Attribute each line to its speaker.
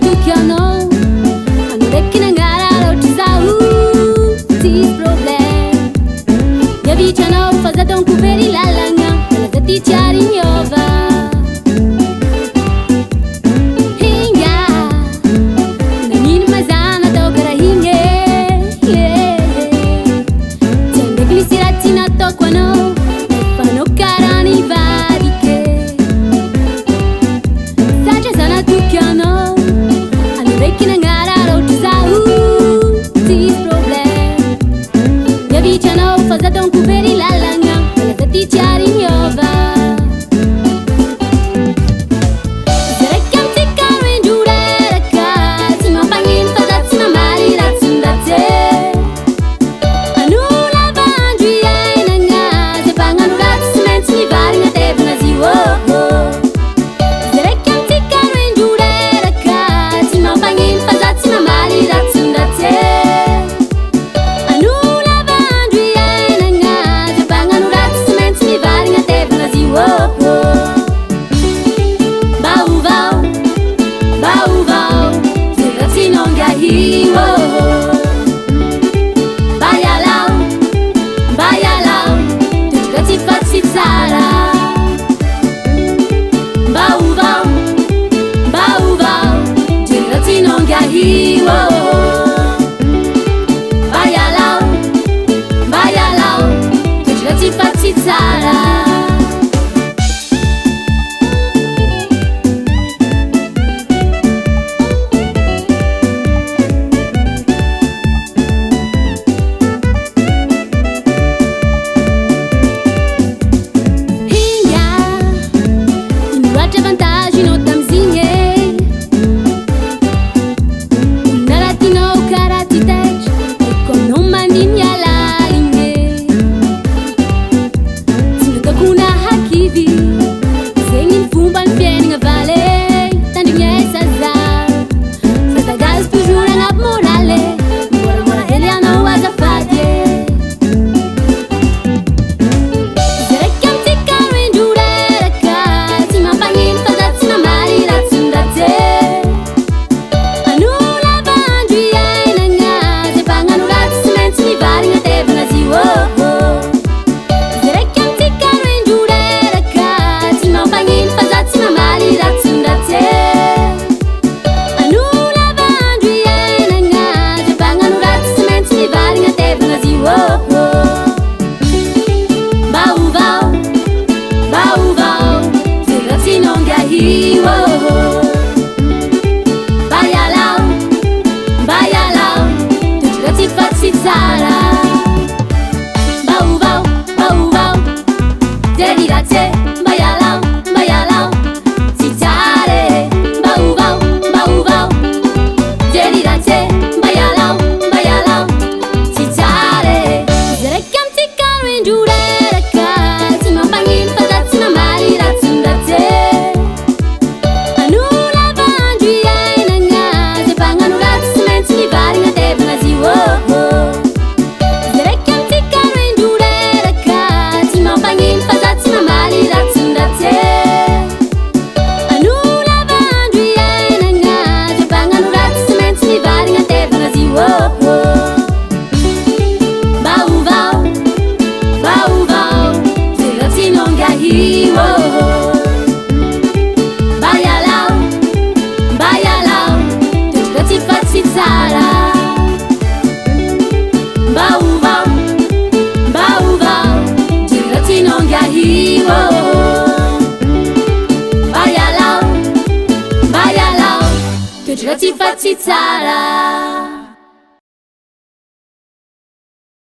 Speaker 1: zanatukyanao anaraiky nagnara loatry zaho tsisy problème miavitranao fa za donko very lalagna malaza ty tsiary miova hinga nanino mazana atao karaha igny tsy andraiky misy raha tsy nataoko anao fanao karaha nivadike satria zanatukyanao anaraiky nagnara loatry zaho tsisy problème miavitranao fa za donko very lalagna malaza ty tsiary miova zaraiky amitsika ro indro reraka tsy mampagnino fa za tsy mamaly ratson-dratsy anolava andro iainagna zay mpagnano ratsy tsy maintsy mivarigna tevana azy zaraiky amitsika ro indro reraka tsy mampagnino fa za tsy mamaly ratson-dratsy anolava andro iainagna zay mpagnano ratsy tsy maintsy mivarigna tevana azy baovao baovao zay ratsinongahio mbayalao toetra tsy fatsy tsara baovao zay ratsinongahio mbayalao toetra tsy fatsy tsara vantaginao tamizigny naratinao karaha ty taitra aiko aminao mandihy mialaligny tsy natako nahakivy zegny ny fomba ny fiainagna vale tandrigniesa zatagazy toujours agnaby morale moramora hely anao azafady zaraiky amitsika ro indro reraka tsy mampagnino fa za tsy mamaly ratson-dratsy anolava andro iainagna zay mpagnano ratsy tsy maintsy mivarigna tevana azy zaraiky amitsika ro indro reraka tsy mampagnino fa za tsy mamaly ratson-dratsy anolava andro iainagna zay mpagnano ratsy tsy maintsy mivarigna tevana azy baovao zay ratsinongahio mbayalao toetra tsy fatsy tsara baovao zay ratsy mbayalao tsy tsara baovao zay ratsy mbayalao tsy tsara zaraiky amitsika ro indro reraka tsy mampagnino fa za tsy mamaly ratson-dratsy anolava andro iainagna zay mpagnano ratsy tsy maintsy mivarigna tevana azy zaraiky amitsika ro indro reraka tsy mampagnino fa za tsy mamaly ratson-dratsy anolava andro iainagna zay mpagnano ratsy tsy maintsy mivarigna tevana azy baovao zay ratsinongahio mbayalao toetra tsy fatsy tsara baovao zay ratsinongahio mbayalao toetra tsy fatsy tsara